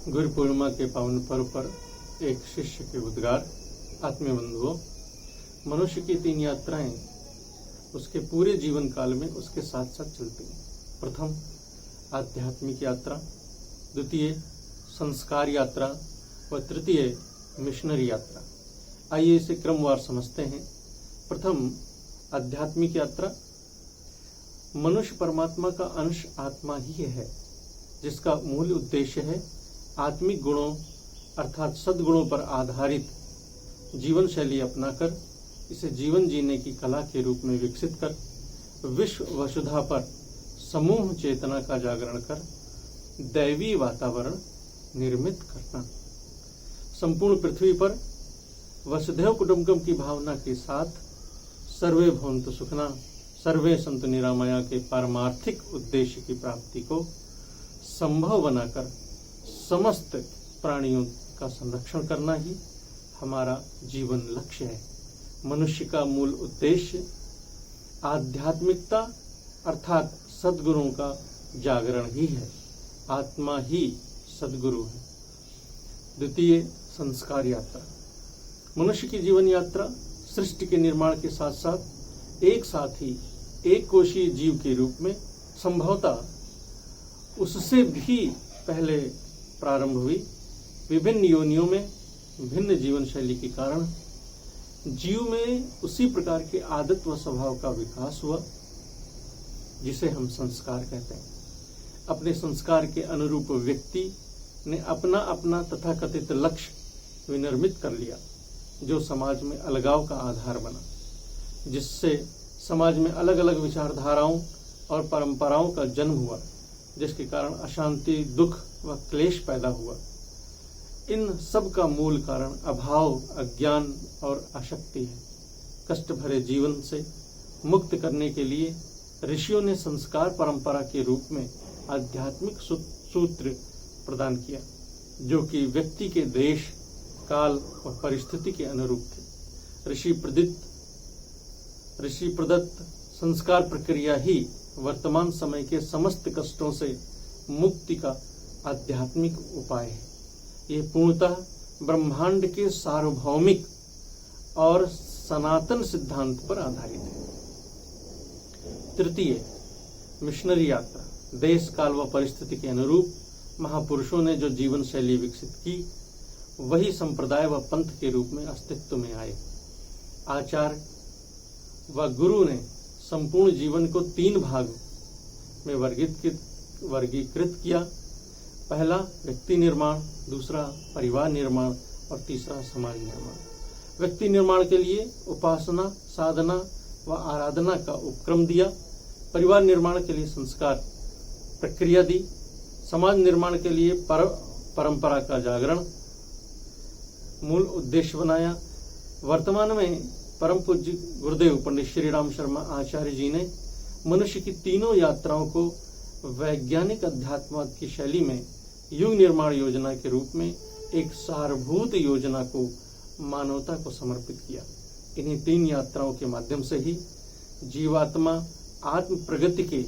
गुरु पूर्णिमा के पावन पर्व पर एक शिष्य के उद्गार। आत्मीय बंधुओं, मनुष्य की 3 यात्राएं उसके पूरे जीवन काल में उसके साथ साथ चलती हैं। प्रथम आध्यात्मिक यात्रा, द्वितीय संस्कार यात्रा व तृतीय मिशनरी यात्रा। आइए इसे क्रमवार समझते हैं। प्रथम आध्यात्मिक यात्रा। मनुष्य परमात्मा का अंश आत्मा ही है, जिसका मूल उद्देश्य है आत्मिक गुणों अर्थात सद्गुणों पर आधारित जीवन शैली अपनाकर इसे जीवन जीने की कला के रूप में विकसित कर विश्व वसुधा पर समूह चेतना का जागरण कर दैवी वातावरण निर्मित करना। संपूर्ण पृथ्वी पर वसुधैव कुटुंबकम की भावना के साथ सर्वे भवन्तु सुखिनः सर्वे सन्तु निरामया के पारमार्थिक उद्देश्य की प्राप्ति को संभव बनाकर समस्त प्राणियों का संरक्षण करना ही हमारा जीवन लक्ष्य है। मनुष्य का मूल उद्देश्य आध्यात्मिकता अर्थात सद्गुरुओं का जागरण ही है। आत्मा ही सद्गुरु है। द्वितीय संस्कार यात्रा। मनुष्य की जीवन यात्रा सृष्टि के निर्माण के साथ साथ ही एक कोशीय जीव के रूप में संभवतः उससे भी पहले प्रारंभ हुई। विभिन्न योनियों में भिन्न जीवन शैली के कारण जीव में उसी प्रकार के आदत व स्वभाव का विकास हुआ जिसे हम संस्कार कहते हैं। अपने संस्कार के अनुरूप व्यक्ति ने अपना अपना तथाकथित लक्ष्य विनिर्मित कर लिया, जो समाज में अलगाव का आधार बना, जिससे समाज में अलग अलग विचारधाराओं और परंपराओं का जन्म हुआ, जिसके कारण अशांति, दुख व क्लेश पैदा हुआ। इन सब का मूल कारण अभाव, अज्ञान और आसक्ति है। कष्ट भरे जीवन से मुक्त करने के लिए ऋषियों ने संस्कार परंपरा के रूप में आध्यात्मिक सूत्र प्रदान किया, जो कि व्यक्ति के देश, काल व परिस्थिति के अनुरूप थे। ऋषि प्रदत्त संस्कार प्रक्रिया ही वर्तमान समय के समस्त कष्टों से मुक्ति का आध्यात्मिक उपाय है। यह पूर्णतः ब्रह्मांड के सार्वभौमिक और सनातन सिद्धांत पर आधारित है। तृतीय मिशनरी यात्रा। देश, काल व परिस्थिति के अनुरूप महापुरुषों ने जो जीवन शैली विकसित की, वही संप्रदाय व पंथ के रूप में अस्तित्व में आए। आचार्य व गुरु ने संपूर्ण जीवन को 3 भाग में वर्गीकृत किया। पहला व्यक्ति निर्माण, दूसरा परिवार निर्माण और तीसरा समाज निर्माण। व्यक्ति निर्माण के लिए उपासना, साधना व आराधना का उपक्रम दिया। परिवार निर्माण के लिए संस्कार प्रक्रिया दी। समाज निर्माण के लिए परंपरा का जागरण मूल उद्देश्य बनाया। वर्तमान में परम पूज्य गुरुदेव पंडित श्री राम शर्मा आचार्य जी ने मनुष्य की तीनों यात्राओं को वैज्ञानिक अध्यात्मवाद की शैली में युग निर्माण योजना के रूप में एक सारभूत योजना को मानवता को समर्पित किया। इन्हीं 3 यात्राओं के माध्यम से ही जीवात्मा आत्म प्रगति के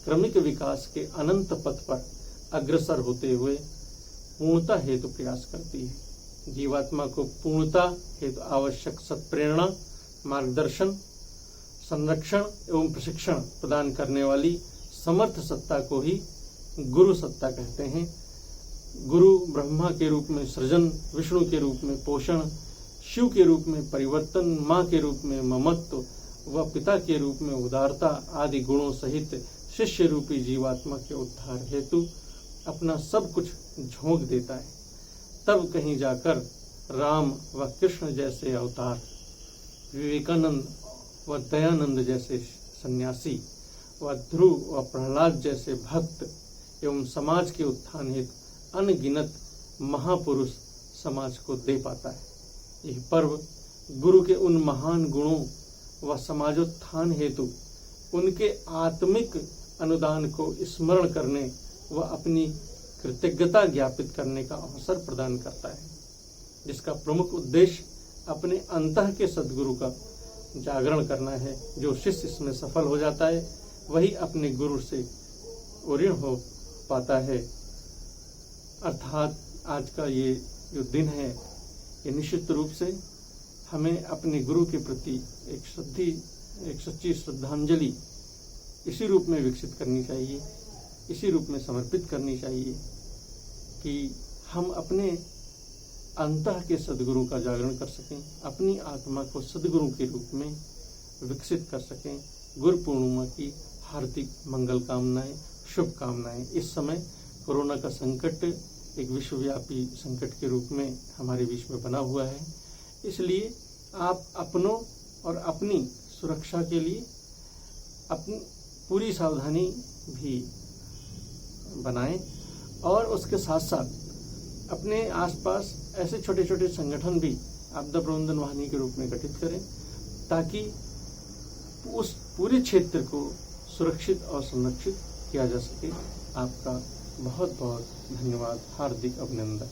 क्रमिक विकास के अनंत पथ पर अग्रसर होते हुए पूर्णता हेतु प्रयास करती है। जीवात्मा को पूर्णता हेतु आवश्यक सत्प्रेरणा, मार्गदर्शन, संरक्षण एवं प्रशिक्षण प्रदान करने वाली समर्थ सत्ता को ही गुरु सत्ता कहते हैं। गुरु ब्रह्मा के रूप में सृजन, विष्णु के रूप में पोषण, शिव के रूप में परिवर्तन, माँ के रूप में ममत्व व पिता के रूप में उदारता आदि गुणों सहित शिष्य रूपी जीवात्मा के उद्धार हेतु अपना सब कुछ झोंक देता है। तब कहीं जाकर राम व कृष्ण जैसे अवतार, विवेकानंद व दयानंद जैसे सन्यासी व ध्रुव व प्रहलाद जैसे भक्त एवं समाज के उत्थान हेतु अनगिनत महापुरुष समाज को दे पाता है। यह पर्व गुरु के उन महान गुणों व समाजोत्थान हेतु उनके आत्मिक अनुदान को स्मरण करने व अपनी कृतज्ञता ज्ञापित करने का अवसर प्रदान करता है, जिसका प्रमुख उद्देश्य अपने अंतः के सद्गुरु का जागरण करना है। जो शिष्य इसमें सफल हो जाता है वही अपने गुरु से ऋण हो पाता है, अर्थात आज का ये जो दिन है, ये निश्चित रूप से हमें अपने गुरु के प्रति एक सच्ची श्रद्धांजलि इसी रूप में विकसित करनी चाहिए, इसी रूप में समर्पित करनी चाहिए कि हम अपने अंतः के सद्गुरु का जागरण कर सकें, अपनी आत्मा को सद्गुरु के रूप में विकसित कर सकें। गुरु पूर्णिमा की हार्दिक मंगल कामनाएं, शुभकामनाएं। इस समय कोरोना का संकट एक विश्वव्यापी संकट के रूप में हमारे बीच में बना हुआ है, इसलिए आप अपनों और अपनी सुरक्षा के लिए अपनी पूरी सावधानी भी बनाएं और उसके साथ साथ अपने आसपास ऐसे छोटे छोटे संगठन भी आपदा प्रबंधन वाहिनी के रूप में गठित करें, ताकि उस पूरे क्षेत्र को सुरक्षित और संरक्षित किया जा सके। आपका बहुत बहुत धन्यवाद, हार्दिक अभिनंदन।